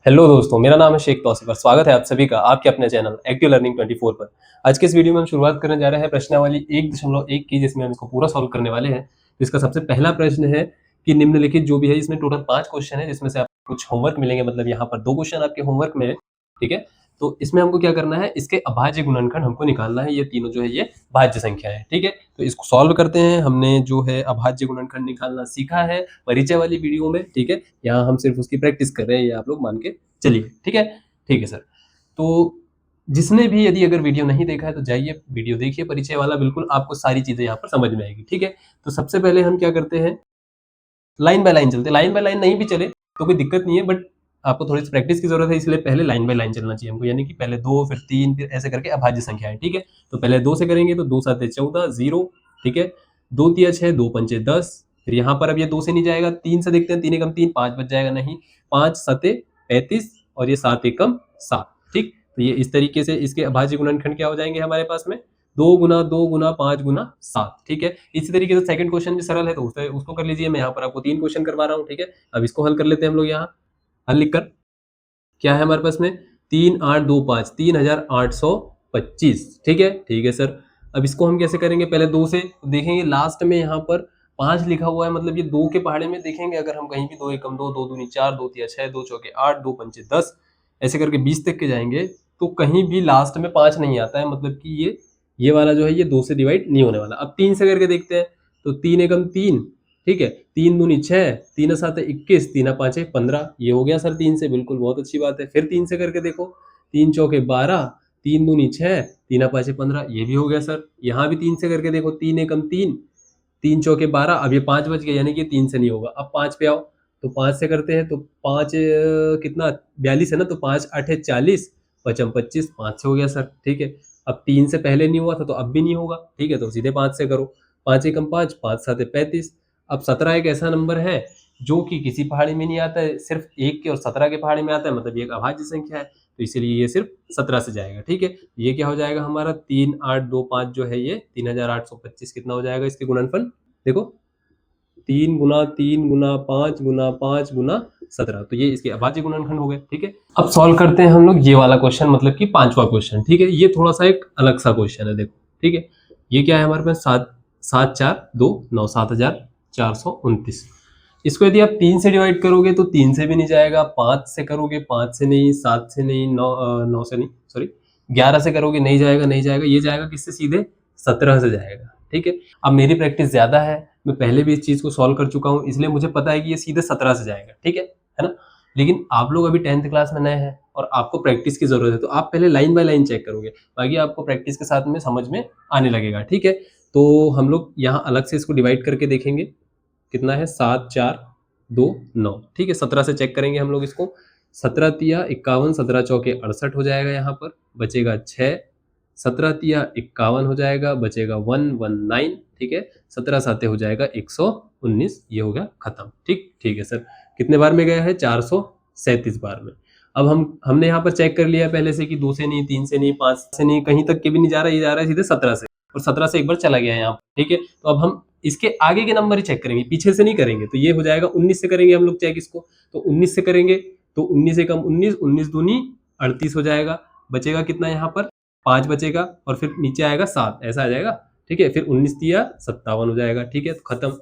Hello दोस्तों, मेरा नाम है शेख तौसीफ और स्वागत है आप सभी का आपके अपने चैनल एक्टिव लर्निंग 24 पर। आज के इस वीडियो में हम शुरुआत करने जा रहे हैं प्रश्नावली 1.1 की, जिसमें हम इसको पूरा सॉल्व करने वाले हैं। तो इसका सबसे पहला प्रश्न है कि निम्नलिखित जो भी है, इसमें टोटल 5 क्वेश्चन है, जिसमें से आपको कुछ होमवर्क मिलेंगे। मतलब यहाँ पर 2 क्वेश्चन आपके होमवर्क में है, ठीक है। तो इसमें हमको क्या करना है, इसके अभाज्य गुणनखंड हमको निकालना है। ये तीनों जो है ये भाज्य संख्या है, ठीक है। तो इसको सॉल्व करते हैं। हमने जो है अभाज्य गुणनखंड निकालना सीखा है परिचय वाली वीडियो में, ठीक है। यहाँ हम सिर्फ उसकी प्रैक्टिस कर रहे हैं, ये आप लोग मान के चलिए, ठीक है। ठीक है सर। तो जिसने भी यदि अगर वीडियो नहीं देखा है तो जाइए वीडियो देखिए परिचय वाला, बिल्कुल आपको सारी चीजें यहाँ पर समझ में आएगी, ठीक है। तो सबसे पहले हम क्या करते हैं, लाइन बाय लाइन चलते हैं। लाइन बाय लाइन नहीं भी चले तो कोई दिक्कत नहीं है, बट आपको थोड़ी सी प्रैक्टिस की जरूरत है, इसलिए पहले लाइन बाय लाइन चलना चाहिए हमको। यानी कि पहले 2 फिर 3 फिर ऐसे करके अभाज्य संख्या है, ठीक है। तो पहले 2 से करेंगे तो 2 7 14 0, ठीक है। 2 तिया 6, 2 पंचे 10। फिर यहाँ पर अब ये 2 से नहीं जाएगा, 3 से देखते हैं, 3 एकम 3, 5 बच जाएगा, नहीं। 5 सते 35 और ये 7 एकम 7, ठीक। तो ये इस तरीके से इसके अभाज्य गुणनखंड क्या हो जाएंगे हमारे पास में, 2 गुना 2 गुना 5 गुना 7, ठीक है। इसी तरीके से सेकंड क्वेश्चन भी सरल है, तो उसको कर लीजिए। मैं यहाँ पर आपको 3 क्वेश्चन करवा रहा हूँ, ठीक है। अब इसको हल कर लेते हैं हम लोग। यहाँ हल लिखकर क्या है हमारे पास में, 3 8 2 5, 3825, ठीक है। ठीक है सर। अब इसको हम कैसे करेंगे, पहले 2 से देखेंगे। लास्ट में यहाँ पर 5 लिखा हुआ है, मतलब ये 2 के पहाड़े में देखेंगे अगर हम कहीं भी, 2 एकम 2, 2 दूनी 4, 2 तिया 6, 2 चौके 8, 2 पंचे 10, ऐसे करके 20 तक के जाएंगे। तो कहीं भी लास्ट में 5 नहीं आता है, मतलब कि ये वाला जो है ये 2 से डिवाइड नहीं होने वाला। अब 3 से करके देखते हैं, तो 3 एकम 3, ठीक है। 3 दूनी 6, 3 7 21, 3 5 15, ये हो गया सर 3 से, बिल्कुल बहुत अच्छी बात है। फिर 3 से करके देखो, 3 चौके 12, 3 दूनी 6, 3 5 15, ये भी हो गया सर। यहाँ भी 3 से करके देखो, 3 एकम 3, 3 चौके 12, अब ये 5 बच गए, यानी कि 3 से नहीं होगा। अब 5 पे आओ, तो 5 से करते हैं, तो 5 कितना 42 है ना, तो 5 8 40, 5 25, 5 से हो गया सर, ठीक है। अब 3 से पहले नहीं हुआ था तो अब भी नहीं होगा, ठीक है। तो सीधे 5 से करो, 5 एकम 5, 5 7 35। अब 17 एक ऐसा नंबर है जो कि किसी पहाड़ी में नहीं आता है, सिर्फ 1 के और 17 के पहाड़ी में आता है, मतलब ये एक अभाज्य संख्या है, तो इसीलिए ये सिर्फ 17 से जाएगा, ठीक है। ये क्या हो जाएगा हमारा, 3 8 2 5 जो है ये 3825 कितना हो जाएगा इसके गुणनफल, देखो 3 गुना 3 गुना 5 गुना 5 गुना 17, तो ये इसके अभाज्य गुणनखंड हो गए, ठीक है। अब सॉल्व करते हैं हम लोग ये वाला क्वेश्चन, मतलब कि 5वां क्वेश्चन, ठीक है। ये थोड़ा सा एक अलग सा क्वेश्चन है, देखो, ठीक है। ये क्या है हमारे पास, 7 7 4 2 9, 7429। इसको यदि आप 3 से डिवाइड करोगे तो 3 से भी नहीं जाएगा, 5 से करोगे 5 से नहीं, 7 से नहीं, 9 से नहीं, सॉरी 11 से करोगे नहीं जाएगा, नहीं जाएगा। ये जाएगा किससे, सीधे 17 से जाएगा, ठीक है। अब मेरी प्रैक्टिस ज्यादा है, मैं पहले भी इस चीज को सॉल्व कर चुका हूँ, इसलिए मुझे पता है कि ये सीधे 17 से जाएगा, ठीक है ना। लेकिन आप लोग अभी 10th क्लास में नए हैं और आपको प्रैक्टिस की जरूरत है, तो आप पहले लाइन बाय लाइन चेक करोगे, बाकी आपको प्रैक्टिस के साथ में समझ में आने लगेगा, ठीक है। तो हम लोग यहाँ अलग से इसको डिवाइड करके देखेंगे, कितना है, 7 4 2 9, ठीक है। 17 से चेक करेंगे हम लोग इसको, 17 तिया 51, 17 चौके 68 हो जाएगा, यहाँ पर बचेगा 6, 17 तिया 51 हो जाएगा, बचेगा 119, ठीक है। 17 साते हो जाएगा 119, ये हो गया खत्म, ठीक। ठीक है सर। कितने बार में गया है, 437 बार में। अब हमने यहाँ पर चेक कर लिया पहले से कि 2 से नहीं, 3 से नहीं, 5 से नहीं, कहीं तक के भी नहीं जा रहा, ये जा रहा है सीधे 17 से, और 17 से एक बार चला गया यहाँ पर, ठीक है। तो अब हम इसके आगे के नंबर ही चेक करेंगे, पीछे से नहीं करेंगे। तो ये हो जाएगा 19 से करेंगे हम लोग चेक इसको, तो 19 से करेंगे तो 19 एकम 19, 19 दूनी 38 हो जाएगा, बचेगा कितना यहाँ पर, 5 बचेगा, और फिर नीचे आएगा 7, ऐसा आ जाएगा, ठीक है। फिर 19 तिया 57 हो जाएगा, ठीक है, तो खत्म।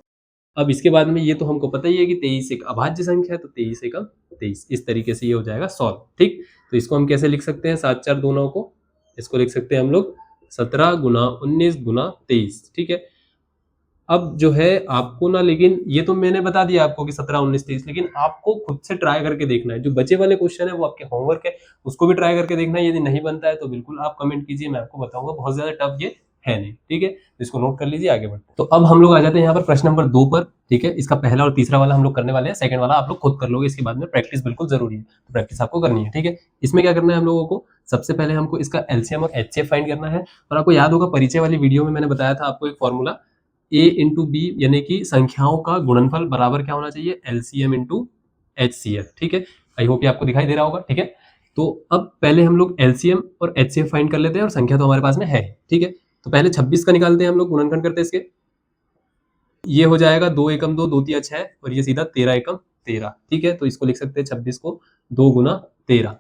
अब इसके बाद में ये तो हमको पता ही है कि 23 एक अभाज्य संख्या है, तो 23 एकम 23, इस तरीके से ये हो जाएगा सॉल्व, ठीक। तो इसको हम कैसे लिख सकते हैं, 7 4 2 9 को, इसको लिख सकते हैं हम लोग 17 गुना 19 गुना 23, ठीक है। अब जो है आपको ना, लेकिन ये तो मैंने बता दिया आपको कि 17 19 23, लेकिन आपको खुद से ट्राई करके देखना है। जो बचे वाले क्वेश्चन है वो आपके होमवर्क है, उसको भी ट्राई करके देखना है। यदि नहीं बनता है तो बिल्कुल आप कमेंट कीजिए, मैं आपको बताऊंगा। बहुत ज्यादा टफ ये है नहीं, ठीक है। तो इसको नोट कर लीजिए, आगे बढ़ते। तो अब हम लोग आ जाते हैं यहाँ पर प्रश्न नंबर 2 पर, ठीक है। इसका पहला और तीसरा वाला हम लोग करने वाले हैं, सेकंड वाला आप लोग खुद कर लोगे, इसके बाद में प्रैक्टिस बिल्कुल जरूरी है, तो प्रैक्टिस आपको करनी है, ठीक है। इसमें क्या करना है हम लोगों को, सबसे पहले हमको इसका एलसीएम और एचसीएफ फाइंड करना है। और आपको याद होगा परिचय वाली वीडियो में मैंने बताया था आपको एक फॉर्मूला, ए इंटू बी, यानी कि संख्याओं का गुणनफल बराबर क्या होना चाहिए, एलसीएम इंटू एचसीएफ, ठीक है। आई होप ये आपको दिखाई दे रहा होगा, ठीक है। तो अब पहले हम लोग एलसीएम और एचसीएफ फाइंड कर लेते हैं, और संख्या तो हमारे पास में है, ठीक है। तो पहले 26 का निकालते हैं हम लोग, गुणनखंड करते हैं इसके। ये हो जाएगा 2 एकम 2, 2 तिया 6, और ये सीधा 13 एकम 13, ठीक है। तो इसको लिख सकते हैं 26 को 2 गुना 13।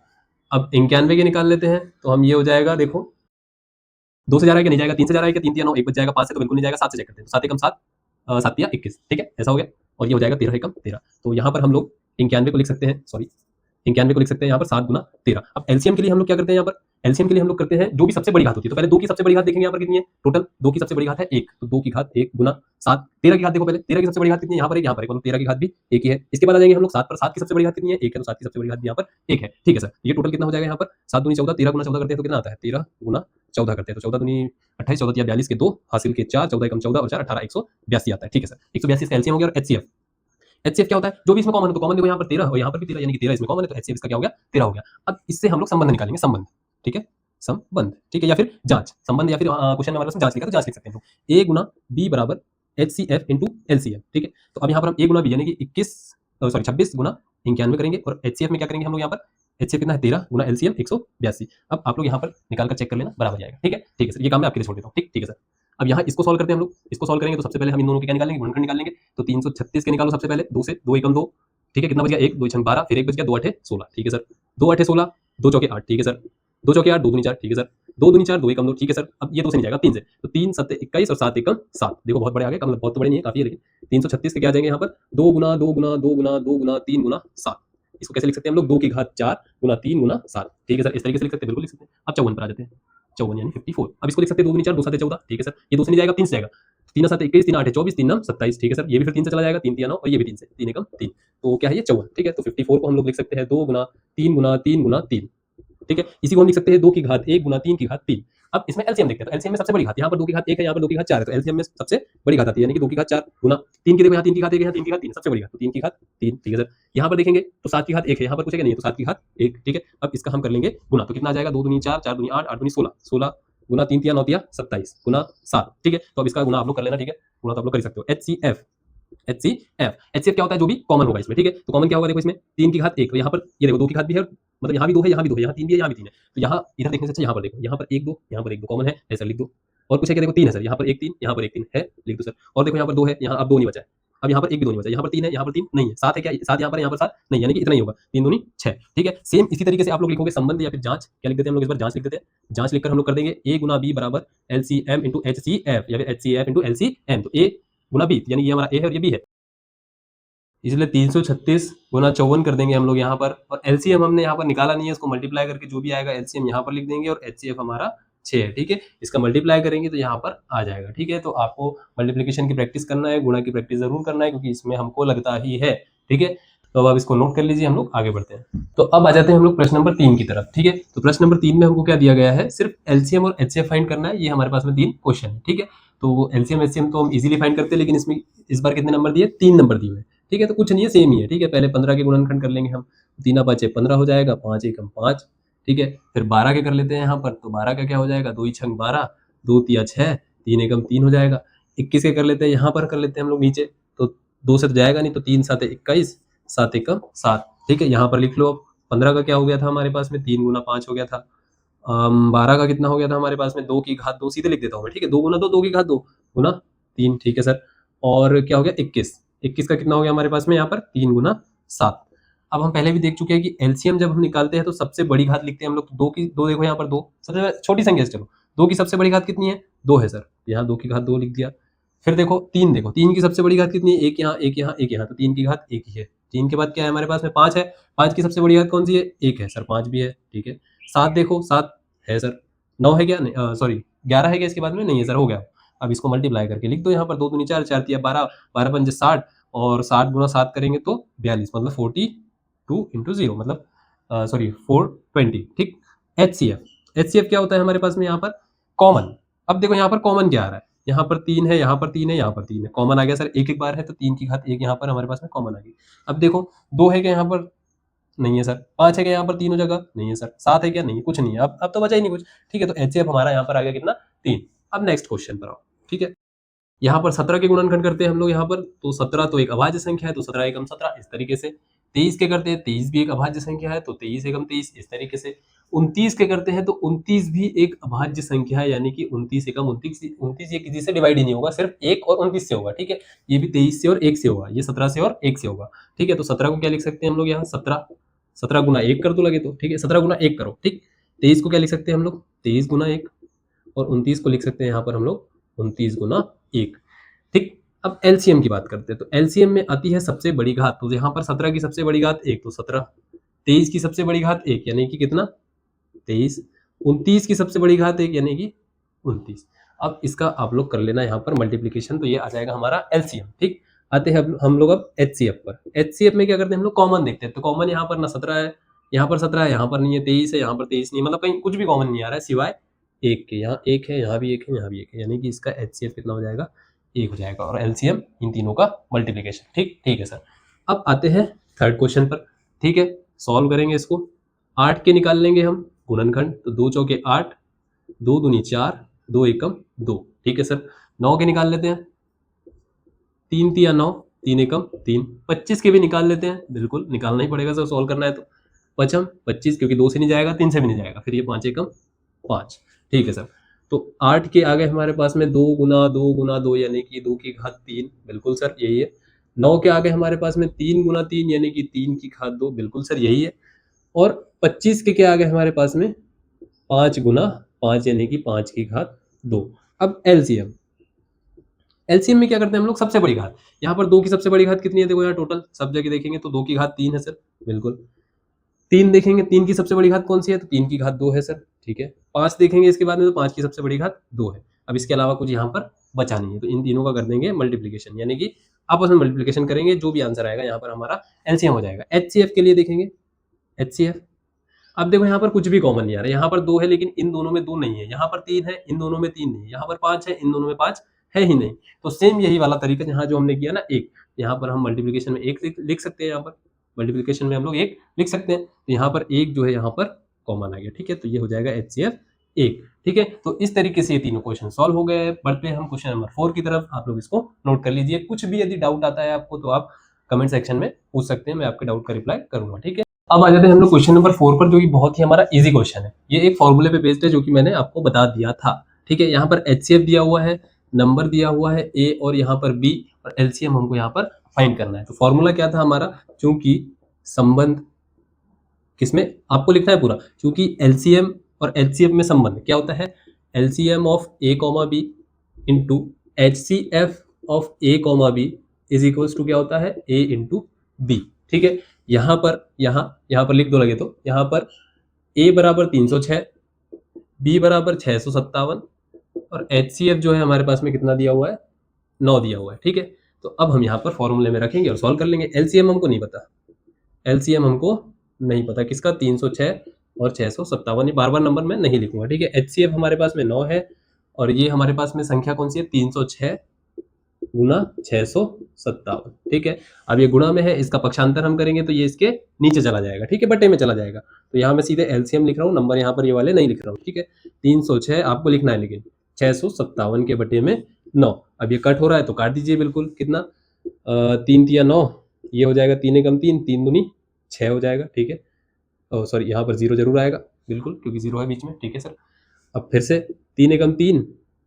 अब 91 के निकाल लेते हैं तो हम ये हो जाएगा, देखो 2 से जा रहा है क्या, नहीं जाएगा। 3 से जा रहा है क्या, 3 3 9, 1 बच जाएगा। 5 से तो बिल्कुल नहीं जाएगा। 7 से चेक करते हैं, तो 7 एकम 7, 7 तिया 21, ठीक है, ऐसा हो गया। और ये हो जाएगा 13 एकम 13। तो यहाँ पर हम लोग 91 को लिख सकते हैं, सॉरी 91 को लिख सकते हैं यहाँ पर 7 गुना 13। अब एलसीएम के लिए हम लोग क्या करते हैं, यहाँ पर एलसीएम के लिए हम लोग करते हैं जो भी सबसे बड़ी घात होती है। तो पहले 2 की सबसे बड़ी घात देखेंगे, यहाँ पर कितनी है टोटल, 2 की सबसे बड़ी घात है 1, तो 2 की घात 1 गुना 7। 13 की घात देखो, पहले 13 की सबसे बड़ी घात कितनी है, यहाँ पर 1, यहाँ पर 1, मतलब 13 की घात भी 1 ही है। इसके बाद आ जाएंगे हम लोग 7 पर, 7 की सबसे बड़ी घात कितनी है, 1 है, तो 7 की सबसे बड़ी घात भी यहाँ पर 1 है, ठीक है सर। ये टोटल कितना हो जाएगा यहाँ पर 7 दूनी 14, 13 गुना 14 करते हैं तो कितना आता है, 13 गुना 14 करते हैं तो 14 दूनी 28, 14 या 42 के 2 हासिल के 4, 14 एकम 14 और 4 18, 182 आता है, ठीक है सर। 182 का एलसीएम हो गया। और एचसीएफ, एचसीएफ क्या होता है, जो भी इसमें कॉमन है, तो कॉमन देखो यहाँ पर 13 और यहाँ पर भी 13, यानी कि 13 इसमें कॉमन है, तो एचसीएफ इसका क्या हो गया, 13 हो गया। अब इससे हम लोग संबंध निकालेंगे, संबंध, ठीक है, संबंध, ठीक है, या फिर जांच, संबंध, या फिर क्वेश्चन में हमारे पास जांच लिखा, तो जांच लिख सकते हैं। तो ए गुना बी बराबर एचसीएफ इंटू एलसीएम, ठीक है। तो अब यहाँ पर हम ए गुना बी यानी कि 26 गुना 91 करेंगे, और एचसीएफ में क्या करेंगे हम लोग, यहाँ पर एचसीएफ कितना है 13 गुना एलसीएम 182। अब आप लोग यहाँ पर निकाल कर चेक कर लेना, बराबर जाएगा, ठीक है सर, ये काम मैं आपके लिए छोड़ देता हूँ, ठीक है सर। अब यहाँ इसको सॉल्व करते हैं हम लोग, इसको सॉल्व करेंगे तो सबसे पहले हम इन दोनों के क्या निकालेंगे, गुणनखंड निकालेंगे। तो 336 के निकालो सबसे पहले, 2 से 2 एकम 2, ठीक है, कितना बच गया 1, 2 छंग 12, फिर 1 बच गया 2 8 16, ठीक है सर। 2 8 16, 2 चौके 8, ठीक है सर। 2 चौके 8, 2 दूनी 4, ठीक है सर। 2 दूनी 4, 2 एकम 2, ठीक है सर। अब ये 2 से नहीं जाएगा, 3 से, तो 3 7 21 और 7 एकम 7, देखो बहुत बड़े आ गए, मतलब बहुत तो बड़े नहीं है, काफी है, लेकिन 336 के क्या आ जाएंगे यहाँ पर 2 गुना 2 गुना 2 गुना 2 गुना 3 गुना 7। इसको कैसे लिख सकते हैं हम लोग, 2 की घात 4 गुना 3 गुना 7, ठीक है सर, इस तरीके से लिख सकते हैं, बिल्कुल लिख सकते हैं। अब 54 पर आ जाते हैं, 54 यानी 54। अब इसको लिख सकते हैं 2 दूनी 4, 2 7 14, ठीक है सर। ये 2 से नहीं जाएगा, 3 से जाएगा, 3 7 21, 3 8 24, 3 9 27, ठीक है सर। ये भी फिर 3 से चला जाएगा, 3 3 9, और ये भी 3 से, 3 एकम 3, तो क्या है ये 54, ठीक है। तो 54 को हम लोग लिख सकते हैं 2 गुना 3 गुना 3 गुना 3, ठीक है। इसी को हम लिख सकते हैं 2 की घात 1 गुना 3 की घात 3। अब इसमें एलसीएम देखते हैं, तो एलसीएम में सबसे बड़ी घात यहाँ पर 2 की घात 1 है, यहाँ पर 2 की घात 4 है, तो एलसीएम में सबसे बड़ी घात आती है, यानी कि 2 की घात 4 गुना 3 की, देखो यहाँ 3 की घात 1 है, यहाँ 3 की घात 3, सबसे बड़ी घात, तो 3 की घात 3, ठीक है सर। यहाँ पर देखेंगे तो 7 की घात 1 है, यहाँ पर कुछ है नहीं है, तो 7 की घात 1, ठीक है। अब इसका हम कर लेंगे गुना, तो कितना आ जाएगा, 2 दूनी 4, 4 दूनी 8, 8 दूनी 16, 16 गुना 3 तिया 9 तिया 27 गुना 7, ठीक है। तो अब इसका गुना आप लोग कर लेना, ठीक है, गुना तो आप लोग कर सकते हो। एचसीएफ, एचसीएफ क्या होता है, जो भी कॉमन होगा इसमें, ठीक है। तो कॉमन क्या होगा, देखो इसमें 3 की घात 1, तो यहाँ पर ये देखो 2 की घात भी है, मतलब यहाँ भी 2 है, यहाँ भी 2 है, यहाँ 3 भी है, यहाँ भी 3 है, तो यहाँ इधर देखने से अच्छा यहाँ पर देखो, यहाँ पर 1 2, यहाँ पर 1 2 कॉमन है, ऐसा लिख दो। और कुछ है क्या, देखो 3 है सर, यहाँ पर 1 3, यहाँ पर 1 3 है, लिख दो सर। और देखो यहाँ पर 2 है, यहाँ अब 2 नहीं बचा है, अब यहाँ पर 1 भी 2 नहीं बचा, यहाँ पर 3 है, यहाँ पर 3 नहीं है, 7 है क्या, 7 यहाँ पर 7 नहीं, यानी कि इतना ही होगा, 3 दूनी 6, ठीक है। सेम इसी तरीके से आप लोग लिखोगे संबंध या फिर जांच, क्या लिख देते हैं हम लोग, इस बार जांच लिख देते हैं। जांच लिखकर हम लोग कर देंगे ए गुना बी बराबर एलसीएम इंटू एचसीएफ, या फिर एचसीएफ इंटू एलसीएम, तो ए गुना बी, यानी ये हमारा ए है और ये बी है, इसलिए 336 गुना 54 कर देंगे हम लोग यहाँ पर। और एलसीएम हमने यहाँ पर निकाला नहीं है, इसको मल्टीप्लाई करके जो भी आएगा एलसीएम यहाँ पर लिख देंगे, और एचसीएफ हमारा 6 है, ठीक है। इसका मल्टीप्लाई करेंगे तो यहाँ पर आ जाएगा, ठीक है। तो आपको मल्टीप्लिकेशन की प्रैक्टिस करना है, गुणा की प्रैक्टिस जरूर करना है, क्योंकि इसमें हमको लगता ही है, ठीक है। तो अब आप इसको नोट कर लीजिए, हम लोग आगे बढ़ते हैं। तो अब आ जाते हैं हम लोग प्रश्न नंबर 3 की तरफ, ठीक है। तो प्रश्न नंबर 3 में हमको क्या दिया गया है, सिर्फ एलसीएम और एचसीएफ फाइंड करना है, ये हमारे पास में 3 क्वेश्चन है, ठीक है। तो एलसीएम एचसीएम तो हम इजीली फाइंड करते हैं, लेकिन इसमें इस बार कितने नंबर दिए, 3 नंबर दिए हुए, ठीक है। तो कुछ नहीं है, सेम ही है, ठीक है। पहले 15 के गुणनखंड कर लेंगे हम, 3 5 15 हो जाएगा, 5 एकम 5, ठीक है। फिर 12 के कर लेते हैं यहाँ पर, तो 12 का क्या हो जाएगा, 2 छंग 12, 2 तिया 6, 3 एकम 3 हो जाएगा। 21 के कर लेते हैं, यहाँ पर कर लेते हैं हम लोग नीचे, तो 2 से तो जाएगा नहीं, तो 3 7 21, 7 एकम 7, ठीक है। यहाँ पर लिख लो। अब 15 का क्या हो गया था हमारे पास में, 3 गुना 5 हो गया था। 12 का कितना हो गया था हमारे पास में, 2 की घात 2, सीधे लिख देता हूँ मैं, ठीक है, 2 गुना 2, 2 की घात 2 गुना 3, ठीक है सर। और क्या हो गया 21, 21 का कितना हो गया हमारे पास में यहाँ पर, 3 गुना 7। अब हम पहले भी देख चुके हैं कि एलसीएम जब हम निकालते हैं तो सबसे बड़ी घात लिखते हैं हम लोग, तो 2 की 2 देखो यहाँ पर 2 सबसे छोटी संख्या है, चलो 2 की सबसे बड़ी घात कितनी है, 2 है सर, यहाँ 2 की घात 2 लिख दिया। फिर देखो 3, देखो 3 की सबसे बड़ी घात कितनी है, एक यहाँ एक यहाँ एक यहाँ, तो 3 की घात 1 ही है। 3 के बाद क्या है हमारे पास में, 5 है, 5 की सबसे बड़ी घात कौन सी है, 1 है सर, 5 भी है, ठीक है। 7 देखो 7 है सर, 9 है क्या, सॉरी 11 है क्या इसके बाद में, नहीं है सर, हो गया। अब इसको मल्टीप्लाई करके लिख दो यहाँ पर, 2 दूनी 4, 4 तिया 12, 12 पंजे 60, और 60 गुना 7 करेंगे तो 42, मतलब 42 इंटू 0, मतलब सॉरी 420, ठीक। एचसीएफ क्या होता है हमारे पास में यहाँ पर, कॉमन। अब देखो यहाँ पर कॉमन क्या आ रहा है, यहाँ पर 3 है, यहाँ पर 3 है, यहाँ पर 3 है, कॉमन आ गया सर, एक एक बार है, तो 3 की घात 1 यहाँ पर हमारे पास में कॉमन आ गई। अब देखो 2 है क्या यहाँ पर, नहीं है सर। 5 है क्या यहाँ पर, तीनों जगह नहीं है सर। 7 है क्या, नहीं, कुछ नहीं है। अब तो बचा ही नहीं कुछ, ठीक है। तो एचसीएफ हमारा यहाँ पर आ गया कितना, 3। अब नेक्स्ट क्वेश्चन पर आओ, ठीक है। यहाँ पर 17 के गुणनखंड करते हैं हम लोग यहाँ पर, तो 17 तो एक अभाज्य संख्या है, तो 17 एकम 17 इस तरीके से। 23 के करते हैं, 23 भी एक अभाज्य संख्या है, तो 23 एकम 23 इस तरीके से। 29 के करते हैं, तो 29 भी एक अभाज्य संख्या है, यानी कि 29 एकम 29, 29 ये किसी से डिवाइड ही नहीं होगा, सिर्फ 1 और 29 से होगा, ठीक है। ये भी 23 से और 1 से होगा, ये 17 से और 1 से होगा, ठीक है। तो 17 को क्या लिख सकते हैं हम लोग यहाँ, 17 17 गुना 1 कर दो लगे तो, ठीक है 17 गुना 1 करो, ठीक। 23 को क्या लिख सकते हैं हम लोग, 23 गुना 1, और 29 को लिख सकते हैं यहाँ पर हम लोग 29 गुना 1, ठीक। अब एलसीएम की बात करते हैं, तो एलसीएम में आती है सबसे बड़ी घात, तो यहाँ पर 17 की सबसे बड़ी घात 1 तो 17, 23 की सबसे बड़ी घात 1 यानी कि कितना 23, 29 की सबसे बड़ी घात 1 यानी कि 29। अब इसका आप लोग कर लेना यहाँ पर मल्टीप्लीकेशन, तो ये आ जाएगा हमारा एलसीएम, ठीक। आते हैं हम लोग अब एचसीएफ पर। एचसीएफ में क्या करते हैं हम लोग, कॉमन देखते हैं, तो कॉमन यहाँ पर ना 17 है, यहाँ पर 17 है, यहाँ पर नहीं है, 23 है, यहाँ पर 23 नहीं, मतलब कहीं कुछ भी कॉमन नहीं आ रहा है सिवाय 1 के, यहाँ 1 है, यहाँ भी 1 है, यहाँ भी 1 है, यानी कि इसका एचसीएफ कितना हो जाएगा, 1 हो जाएगा, और एलसीएम इन तीनों का मल्टीप्लीकेशन, ठीक ठीक है सर। अब आते हैं थर्ड क्वेश्चन पर, ठीक है, सॉल्व करेंगे इसको। 8 के निकाल लेंगे हम गुणनखंड, तो 2 चौके 8, 2 दूनी 4, 2 एकम 2, ठीक है सर। 9 के निकाल लेते हैं, 3 तिया 9, 3 एकम 3, 25 के भी निकाल लेते हैं, बिल्कुल निकालना ही पड़ेगा सर, सॉल्व करना है तो। पचम 25, क्योंकि 2 से नहीं जाएगा, 3 से भी नहीं जाएगा, फिर ये 5 एकम 5, ठीक है सर। तो 8 के आगे हमारे पास में 2 गुना 2 गुना 2 यानी कि 2 की घात 3, बिल्कुल सर यही है। 9 के आगे हमारे पास में 3 गुना 3 यानी कि 3 की घात 2, बिल्कुल सर यही है। और 25 के आगे हमारे पास में 5 गुना 5 यानी कि 5 की घात 2। अब एलसीएम, एलसीएम में क्या करते हैं हम लोग, सबसे बड़ी घात, यहाँ पर 2 की सबसे बड़ी घात कितनी है, देखो यहाँ टोटल सब जगह देखेंगे तो 2 की घात 3 है सर, बिल्कुल। 3 देखेंगे, 3 की सबसे बड़ी घात कौन सी है, तो 3 की घात 2 है सर, ठीक है। 5 देखेंगे इसके बाद में, तो 5 की सबसे बड़ी घात 2 है। अब इसके अलावा कुछ यहाँ पर बचा नहीं है, तो इन तीनों का कर देंगे मल्टीप्लीकेशन, यानी कि आपस में मल्टीप्लीकेशन करेंगे, जो भी आंसर आएगा यहाँ पर हमारा एलसीएम हो जाएगा। एचसीएफ के लिए देखेंगे, एचसीएफ, अब देखो यहाँ पर कुछ भी कॉमन नहीं आ रहा है, यहाँ पर 2 है लेकिन इन दोनों में 2 नहीं है, यहाँ पर 3 है, इन दोनों में 3 नहीं है, यहाँ पर 5 है, इन दोनों में 5 है ही नहीं। तो सेम यही वाला तरीका यहाँ जो हमने किया ना 1, यहाँ पर हम मल्टीप्लीकेशन में 1 लिख सकते हैं, यहाँ पर मल्टीप्लीकेशन में हम लोग 1 लिख सकते हैं, तो यहाँ पर 1 जो है यहाँ पर कॉमन आ गया, ठीक है। तो ये हो जाएगा एचसीएफ 1, ठीक है। तो इस तरीके से ये तीनों क्वेश्चन सॉल्व हो गए। बढ़ते हैं हम क्वेश्चन नंबर 4 की तरफ, आप लोग इसको नोट कर लीजिए। कुछ भी यदि डाउट आता है आपको तो आप कमेंट सेक्शन में पूछ सकते हैं, मैं आपके डाउट का रिप्लाई करूंगा, ठीक है। अब आ जाते हैं हम लोग क्वेश्चन नंबर 4 पर, जो कि बहुत ही हमारा इजी क्वेश्चन है। ये एक फॉर्मूले पे बेस्ड है, जो कि मैंने आपको बता दिया था, ठीक है। यहाँ पर एचसीएफ दिया हुआ है, नंबर दिया हुआ है ए और यहाँ पर बी, और एलसीएम हमको यहाँ पर फाइंड करना है। तो फॉर्मूला क्या था हमारा, क्योंकि संबंध किसमें आपको लिखना है पूरा, क्योंकि एलसीएम और एचसीएफ में संबंध क्या होता है, LCM of A comma B into HCF of A comma B is equals to क्या होता है, ए इंटू बी, ठीक है। यहाँ पर लिख दो लगे तो, यहाँ पर a बराबर 306, b बराबर 657, और HCF जो है हमारे पास में कितना दिया हुआ है, 9 दिया हुआ है, ठीक है। तो अब हम यहाँ पर फॉर्मूले में रखेंगे और सॉल्व कर लेंगे। एलसीएम हमको नहीं पता, एलसीएम हमको नहीं पता किसका, 306 और 657, ये बार बार नंबर में नहीं लिखूंगा, ठीक है। HCF हमारे पास में 9 है, और ये हमारे पास में संख्या कौन सी है, 306 गुना 657, ठीक है। अब ये गुणा में है, इसका पक्षांतर हम करेंगे तो ये इसके नीचे चला जाएगा, ठीक है, बटे में चला जाएगा। तो यहाँ मैं सीधे एलसीएम लिख रहा हूँ, नंबर यहाँ पर ये वाले नहीं लिख रहा हूँ, ठीक है। 306 आपको लिखना है, लेकिन 657 के बटे में 9। अब ये कट हो रहा है तो काट दीजिए, बिल्कुल कितना, 3 तिया 9, ये हो जाएगा 3 एकम 3, 3 दूनी 6 हो जाएगा, ठीक है। सॉरी यहाँ पर 0 जरूर आएगा, बिल्कुल, क्योंकि 0 है बीच में, ठीक है सर। अब फिर से 3 एकम 3,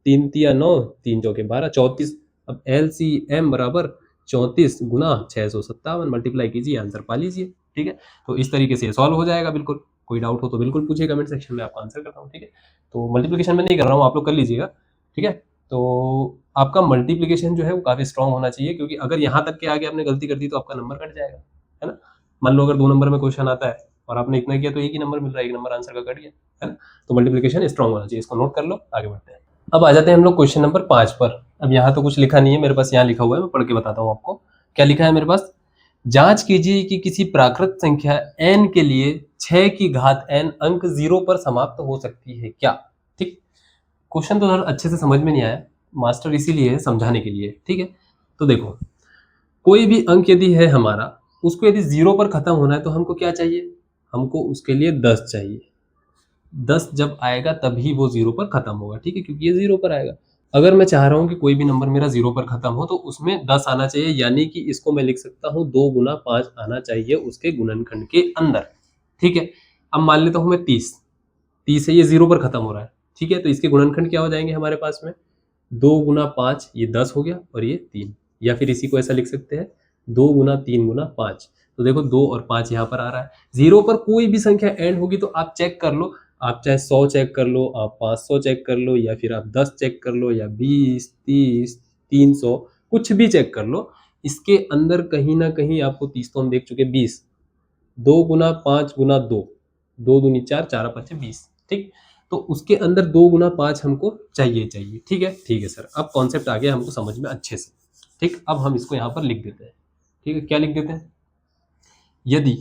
3 तिया 9, 3 चौके 12, 34। अब एलसीएम बराबर 34 गुना 657, मल्टीप्लाई कीजिए, आंसर पा लीजिए, ठीक है। तो इस तरीके से सॉल्व हो जाएगा, बिल्कुल। कोई डाउट हो तो बिल्कुल पूछिए कमेंट सेक्शन में, आपका आंसर करता हूँ, ठीक है। तो मल्टीप्लिकेशन में नहीं कर रहा हूँ, आप लोग कर लीजिएगा, ठीक है। तो आपका मल्टीप्लिकेशन जो है वो काफी स्ट्रांग होना चाहिए, क्योंकि अगर यहाँ तक के आगे आपने गलती कर दी तो आपका नंबर कट जाएगा, है ना। मान लो अगर 2 नंबर में क्वेश्चन आता है और आपने इतना किया तो एक ही नंबर मिल रहा है, एक नंबर आंसर का कट गया, है ना। तो मल्टीप्लिकेशन स्ट्रांग होना चाहिए, इसको नोट कर लो, आगे बढ़ते हैं। अब आ जाते हैं हम लोग क्वेश्चन नंबर 5 पर। अब यहाँ तो कुछ लिखा नहीं है मेरे पास, यहाँ लिखा हुआ है, मैं पढ़ के बताता हूँ आपको क्या लिखा है मेरे पास। जांच कीजिए कि किसी प्राकृत संख्या n के लिए 6 की घात n अंक 0 पर समाप्त हो सकती है क्या, ठीक। क्वेश्चन तो अच्छे से समझ में नहीं आया, मास्टर इसीलिए है समझाने के लिए, ठीक है। तो देखो, कोई भी अंक यदि है हमारा, उसको यदि 0 पर खत्म होना है तो हमको क्या चाहिए, हमको उसके लिए 10 चाहिए। 10 जब आएगा तभी वो 0 पर खत्म होगा, ठीक है, क्योंकि ये 0 पर आएगा। अगर मैं चाह रहा हूँ कि कोई भी नंबर मेरा 0 पर खत्म हो तो उसमें 10 आना चाहिए, यानी कि इसको मैं लिख सकता हूँ 2 गुना 5 आना चाहिए उसके गुणनखंड के अंदर, ठीक है। अब मान लेता हूँ मैं 30 है, ये 0 पर खत्म हो रहा है, ठीक है। तो इसके गुणनखंड क्या हो जाएंगे हमारे पास में, 2 गुना 5, ये 10 हो गया, और ये 3, या फिर इसी को ऐसा लिख सकते हैं 2 गुना 3 गुना 5, तो देखो 2 और 5 यहाँ पर आ रहा है। 0 पर कोई भी संख्या एंड होगी तो आप चेक कर लो, आप चाहे 100 चेक कर लो, आप 500 चेक कर लो, या फिर आप 10 चेक कर लो, या 20, 30, 300, कुछ भी चेक कर लो, इसके अंदर कहीं ना कहीं आपको 30 तो हम देख चुके, 20, 2 गुना 5 गुना 2, 2 दूनी 4, 4 5 20, ठीक। तो उसके अंदर 2 गुना 5 हमको चाहिए चाहिए, ठीक है सर, अब कॉन्सेप्ट आ गया हमको समझ में अच्छे से, ठीक। अब हम इसको यहाँ पर लिख देते हैं, ठीक है, क्या लिख देते हैं, यदि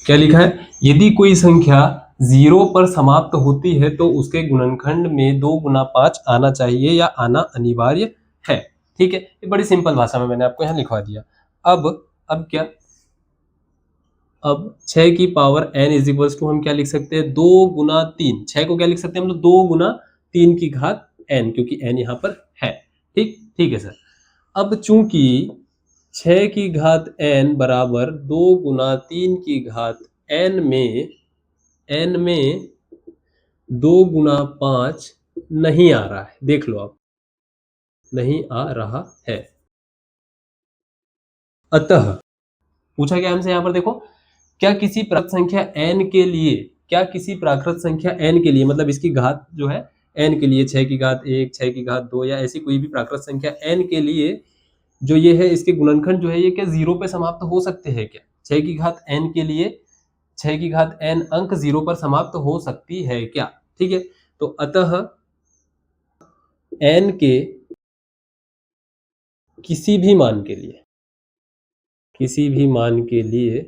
क्या लिखा है, यदि कोई संख्या 0 पर समाप्त होती है तो उसके गुणनखंड में 2 गुना 5 आना चाहिए या आना अनिवार्य है, ठीक है। ये बड़ी सिंपल भाषा में मैंने आपको यहाँ लिखवा दिया। अब क्या, अब 6 की power n is equals to हम क्या लिख सकते हैं, 2 गुना 3, 6 को क्या लिख सकते हैं हम लोग, 2 गुना 3 की घात n, क्योंकि n यहाँ पर है, ठीक ठीक है सर। अब चूंकि 6 की घात n बराबर 2 गुना 3 की घात n में 2 गुना 5 नहीं आ रहा है, देख लो आप, नहीं आ रहा है, अतः पूछा गया हमसे यहाँ पर, देखो, क्या किसी प्राकृत संख्या n के लिए, क्या किसी प्राकृत संख्या n के लिए, मतलब इसकी घात जो है n के लिए, 6 की घात 1, 6 की घात 2, या ऐसी कोई भी प्राकृत संख्या n के लिए जो ये है, इसके गुणनखंड जो है ये क्या 0 पे समाप्त हो सकते हैं क्या, 6 की घात n के लिए 6 की घात n अंक 0 पर समाप्त हो सकती है क्या, ठीक है। तो अतः n के किसी भी मान के लिए, किसी भी मान के लिए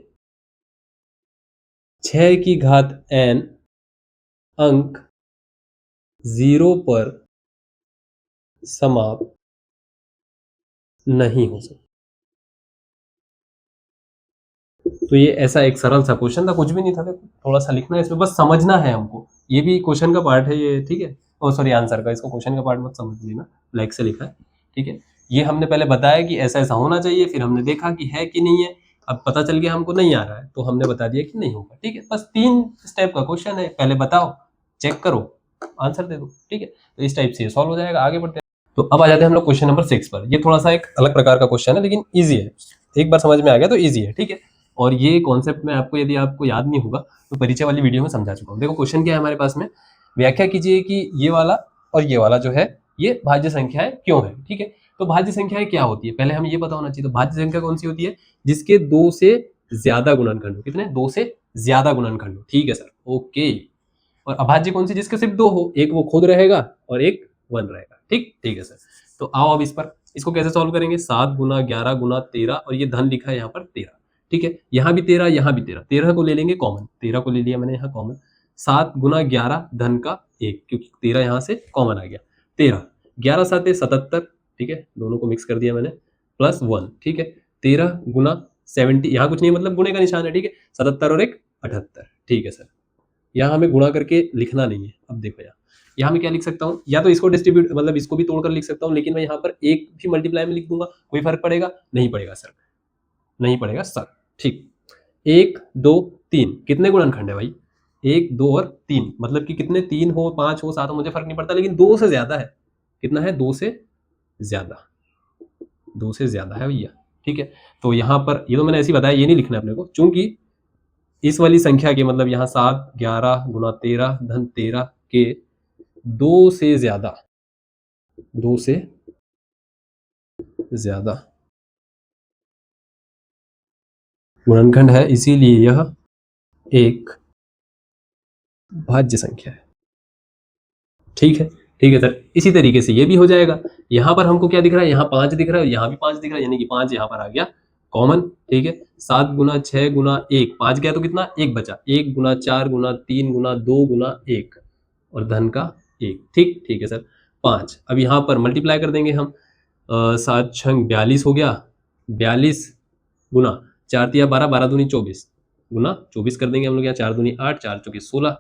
6 की घात n अंक 0 पर समाप्त नहीं हो सकता। तो ये ऐसा एक सरल सा क्वेश्चन था, कुछ भी नहीं था, देखो थोड़ा सा लिखना है इसमें, बस समझना है हमको, ये भी क्वेश्चन का पार्ट है ये, ठीक है। ओ सॉरी, आंसर का, इसको क्वेश्चन का पार्ट मत समझ लेना, लाइक से लिखा है, ठीक है। ये हमने पहले बताया कि ऐसा ऐसा होना चाहिए, फिर हमने देखा कि है कि नहीं है, अब पता चल गया हमको नहीं आ रहा है, तो हमने बता दिया कि नहीं होगा, ठीक है। बस 3 स्टेप का क्वेश्चन है, पहले बताओ, चेक करो, आंसर दे दो, ठीक है। तो इस टाइप से सॉल्व हो जाएगा, आगे बढ़ते हैं। तो अब आ जाते हैं हम लोग क्वेश्चन नंबर 6 पर। ये थोड़ा सा एक अलग प्रकार का क्वेश्चन है, लेकिन ईजी है, एक बार समझ में आ गया तो ईजी है, ठीक है। और ये कॉन्सेप्ट में आपको, यदि आपको याद नहीं होगा तो परिचय वाली वीडियो में समझा चुका हूँ। देखो क्वेश्चन क्या है हमारे पास में, व्याख्या कीजिए कि ये वाला और ये वाला जो है ये भाज्य संख्याएं क्यों है, ठीक है। तो भाज्य संख्याएं क्या होती है, पहले हमें ये पता होना चाहिए। तो भाज्य संख्या कौन सी होती है, जिसके 2 से ज्यादा गुणनखंड हो, कितने, 2 से ज्यादा गुणनखंड हो, ठीक है सर, ओके। और अभाज्य कौन सी, जिसके सिर्फ 2 हो, एक वो खुद रहेगा और एक 1 रहेगा, ठीक ठीक है सर। तो आओ अब इस पर, इसको कैसे सॉल्व करेंगे, 7 गुना 11 गुना 13, और ये धन लिखा है यहाँ पर 13, ठीक है। यहाँ भी 13, यहाँ भी 13, 13 को ले लेंगे कॉमन, 13 को ले लिया मैंने यहाँ कॉमन, 7 गुना 11 धन का 1, क्योंकि 13 यहाँ से कॉमन आ गया, 13, 11 7 77, ठीक है, दोनों को मिक्स कर दिया मैंने, प्लस 1, ठीक है। 13 गुना 70, यहाँ कुछ नहीं मतलब गुणे का निशान है, ठीक है, 77 और 1 78, ठीक है सर। यहाँ हमें गुणा करके लिखना नहीं है। अब देखो यहाँ मैं क्या लिख सकता हूँ, या तो इसको डिस्ट्रीब्यूट, मतलब इसको भी तोड़कर लिख सकता हूँ, लेकिन मैं यहाँ पर एक भी मल्टीप्लाई में लिख दूंगा, कोई फर्क पड़ेगा, नहीं पड़ेगा सर, नहीं पड़ेगा सर, ठीक। 1 2 3 कितने गुणनखंड है भाई, 1 2 और 3, मतलब कि कितने, 3 हो 5 हो 7 हो मुझे फर्क नहीं पड़ता, लेकिन 2 से ज्यादा है, कितना है, 2 से ज्यादा, 2 से ज्यादा है भैया, ठीक है। तो यहाँ पर ये तो मैंने ऐसे ही बताया, ये नहीं लिखना है अपने को, चूंकि इस वाली संख्या के, मतलब यहाँ 7 11 गुना 13 धन 13 के 2 से ज्यादा, 2 से ज्यादा गुणनखंड है, इसीलिए यह एक भाज्य संख्या है, ठीक है सर। इसी तरीके से ये भी हो जाएगा, यहाँ पर हमको क्या दिख रहा है, यहाँ 5 दिख रहा है, यहाँ भी 5 दिख रहा है, यानी कि 5 यहाँ पर आ गया कॉमन, ठीक है। 7 गुना 6 गुना 1, 5 गया तो कितना, 1 बचा, 1 गुना 4 गुना 3 गुना 2 गुना 1, और धन का 1, ठीक ठीक है सर। 5, अब यहाँ पर मल्टीप्लाई कर देंगे हम, 7 छंग 42 हो गया, 42 गुना 4 तिया 12, 12 दूनी 24 गुना 24 कर देंगे हम लोग, यहाँ 4 दूनी 8, 4 चौके 16,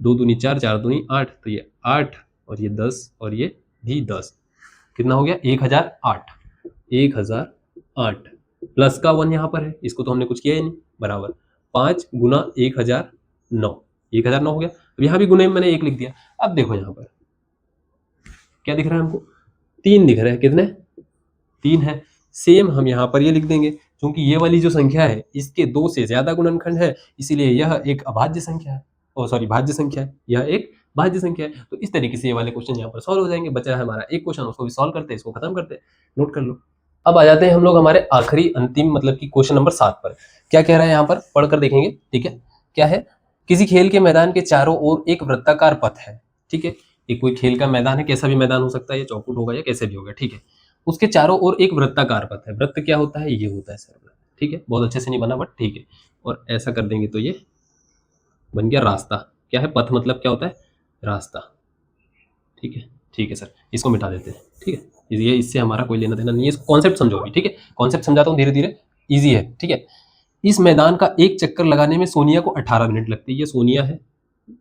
2 दूनी 4, 4 दूनी 8, तो ये 8 और ये 10 और ये भी 10, कितना हो गया, 1008, 1008, प्लस का 1 यहाँ पर है, इसको तो हमने कुछ किया ही नहीं, बराबर 5 गुना 1009, 1009 हो गया। अब यहाँ भी गुने में मैंने 1 लिख दिया। अब देखो यहाँ पर क्या दिख रहा है हमको, 3 दिख रहा है, कितने 3 है। सेम हम यहाँ पर ये लिख देंगे, क्योंकि ये वाली जो संख्या है इसके 2 से ज्यादा गुणनखंड है, इसीलिए यह एक अभाज्य संख्या है, ओ सॉरी भाज्य संख्या है, यह एक भाज्य संख्या है। तो इस तरीके से ये वाले क्वेश्चन यहाँ पर सॉल्व हो जाएंगे। बचा है हमारा एक क्वेश्चन, उसको भी सॉल्व करते हैं, इसको खत्म करते हैं, नोट कर लो। अब आ जाते हैं हम लोग हमारे आखिरी अंतिम मतलब कि क्वेश्चन नंबर 7 पर। क्या कह रहा है यहाँ पर, पढ़कर देखेंगे, ठीक है। क्या है, किसी खेल के मैदान के चारों ओर एक वृत्ताकार पथ है, ठीक है। ये कोई खेल का मैदान है, कैसा भी मैदान हो सकता है, ये चौकुट होगा या कैसे भी होगा, ठीक है। उसके चारों ओर एक वृत्ताकार पथ है। वृत्त क्या होता है, ये होता है सर, ठीक है। बहुत अच्छे से नहीं बना बट ठीक है। और ऐसा कर देंगे तो ये बन गया रास्ता। क्या है, पथ मतलब क्या होता है, रास्ता, ठीक है। ठीक है सर, इसको मिटा देते हैं, ठीक है। ये इससे हमारा कोई लेना देना नहीं है, इसको कॉन्सेप्ट समझो अभी, ठीक है। कॉन्सेप्ट समझाता हूँ धीरे धीरे, ईजी है, ठीक है। इस मैदान का एक चक्कर लगाने में सोनिया को 18 मिनट लगते हैं। ये सोनिया है,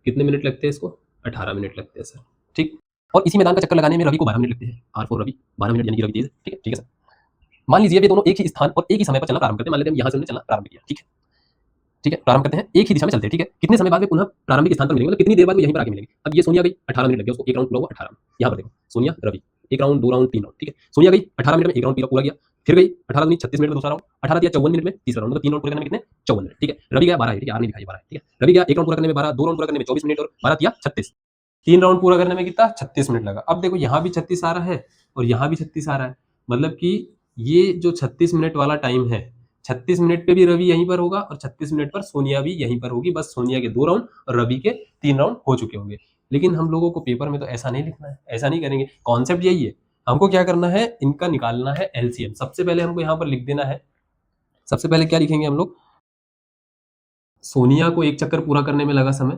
कितने मिनट लगते हैं इसको, 18 मिनट लगते हैं सर, ठीक। और इसी मैदान का चक्कर लगाने में रवि को 12 मिनट लगते हैं, आर फॉर रवि, 12 मिनट यानी कि रवि तेज, ठीक है। ठीक है सर, मान लीजिए ये दोनों एक ही स्थान और एक ही समय पर चलना प्रारंभ करते हैं। मान लेते हैं यहाँ से हमने चलना प्रारंभ किया, ठीक है। ठीक है, प्रारंभ करते हैं, एक ही दिशा में चलते हैं, ठीक है। कितने समय बाद में पुनः प्रारंभिक स्थान पर मिलेंगे, मतलब कितनी देर बाद में यहीं पर आके मिलेंगे। अब ये सोनिया गई, 18 मिनट लग गया उसको, एक राउंड पूरा हुआ 18 में। यहाँ पर देखो, सोनिया रवि, एक राउंड, 2 राउंड, 3 राउंड, ठीक है। सोनिया गई 18 मिनट में, एक राउंड पूरा किया, फिर गई 18 दूनी 36 मिनट में दूसरा राउंड, 18 दिया 54 मिनट में तीसरा राउंड, मतलब 3 राउंड पूरे करने में कितने, 54 मिनट, ठीक है। रवि गया 12, ठीक है, आर नहीं दिखाई 12, ठीक है। रवि गया एक राउंड पूरा करने में 12, 2 राउंड पूरा करने में 24 मिनट, और 12 दिया 36, 3 राउंड पूरा करने में कितना, 36 मिनट लगा। अब देखो यहाँ भी 36 आ रहा है और यहाँ भी 36 आ रहा है, मतलब कि ये जो 36 मिनट वाला टाइम है, 36 मिनट पे भी रवि यहीं पर होगा और 36 मिनट पर सोनिया भी यहीं पर होगी। बस सोनिया के 2 राउंड और रवि के 3 राउंड हो चुके होंगे। लेकिन हम लोगों को पेपर में तो ऐसा नहीं लिखना है, ऐसा नहीं करेंगे। कॉन्सेप्ट यही है, हमको क्या करना है, इनका निकालना है एलसीएम। सबसे पहले हमको यहाँ पर लिख देना है, सबसे पहले क्या लिखेंगे हम लोग, सोनिया को एक चक्कर पूरा करने में लगा समय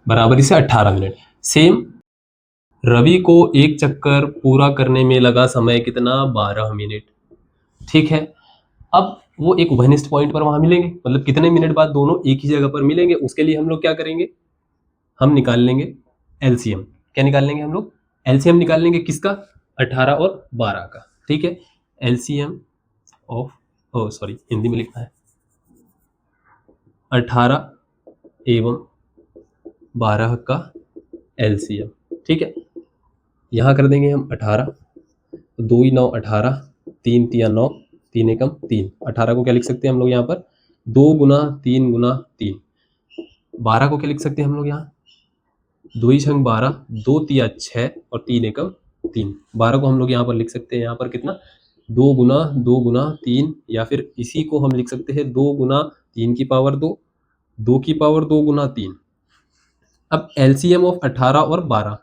बराबर इसे 18 मिनट। सेम रवि को एक चक्कर पूरा करने में लगा समय कितना, 12 मिनट, ठीक है। अब वो एक उभयनिष्ठ पॉइंट पर वहां मिलेंगे, मतलब कितने मिनट बाद दोनों एक ही जगह पर मिलेंगे। उसके लिए हम लोग क्या करेंगे, हम निकाल लेंगे एलसीएम। क्या निकाल लेंगे हम लोग, एलसीएम निकाल लेंगे किसका, 18 और 12 का, ठीक है। LCM of, oh sorry Hindi में लिखना है, 18 एवं 12 का एलसीएम, ठीक है। यहाँ कर देंगे हम 18, 2 ही 9 18, 3 तिया 9, 3 एकम 3, 18 को क्या लिख सकते हैं हम लोग यहाँ पर, 2 गुना 3 गुना 3। 12 को क्या लिख सकते हैं हम लोग यहाँ, 2 ही छंग 12, 2 तिया 6 और 3 एकम 3। 12 को हम लोग यहाँ पर लिख सकते हैं, यहाँ पर कितना, 2 गुना 3, या फिर इसी को हम लिख सकते हैं 2 गुना 3 की पावर 2, 2 की पावर 2 गुना 3। अब एलसीएम ऑफ 18 और 12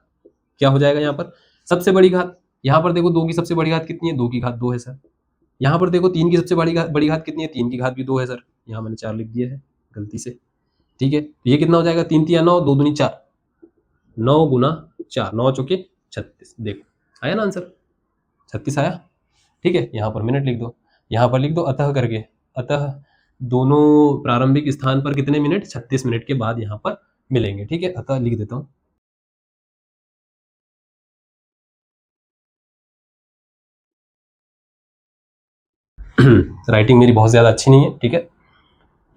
क्या हो जाएगा यहाँ पर, सबसे बड़ी घात, यहाँ पर देखो 2 की सबसे बड़ी घात कितनी है, 2 की घात 2 है सर। यहाँ पर देखो 3 की सबसे बड़ी घात कितनी है, 3 की घात भी 2 है सर। यहाँ मैंने 4 लिख दिया है गलती से, ठीक है। तो ये कितना हो जाएगा, 3 तिया 9, 2 दूनी 4, 9 गुना 4, 9 चौके 36। देखो आया ना आंसर, 36 आया, ठीक है। यहाँ पर मिनट लिख दो, यहाँ पर लिख दो अतः करके, अतः दोनों प्रारंभिक स्थान पर कितने मिनट, 36 मिनट के बाद यहाँ पर मिलेंगे, ठीक है। अतः लिख देता हूँ। राइटिंग मेरी बहुत ज्यादा अच्छी नहीं है, ठीक है।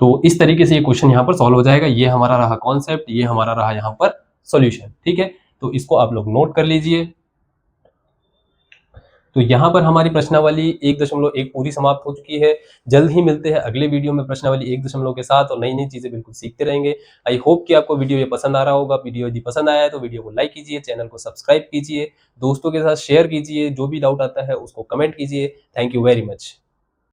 तो इस तरीके से ये क्वेश्चन यहाँ पर सॉल्व हो जाएगा। ये हमारा रहा कॉन्सेप्ट, ये हमारा रहा यहाँ पर सॉल्यूशन, ठीक है। तो इसको आप लोग नोट कर लीजिए। तो यहाँ पर हमारी प्रश्नावली 1.1 पूरी समाप्त हो चुकी है। जल्द ही मिलते हैं अगले वीडियो में प्रश्नावली 1 के साथ, और नई नई चीजें बिल्कुल सीखते रहेंगे। आई होप कि आपको वीडियो ये पसंद आ रहा होगा। वीडियो यदि पसंद आया है तो वीडियो को लाइक कीजिए, चैनल को सब्सक्राइब कीजिए, दोस्तों के साथ शेयर कीजिए, जो भी डाउट आता है उसको कमेंट कीजिए। Thank you very much.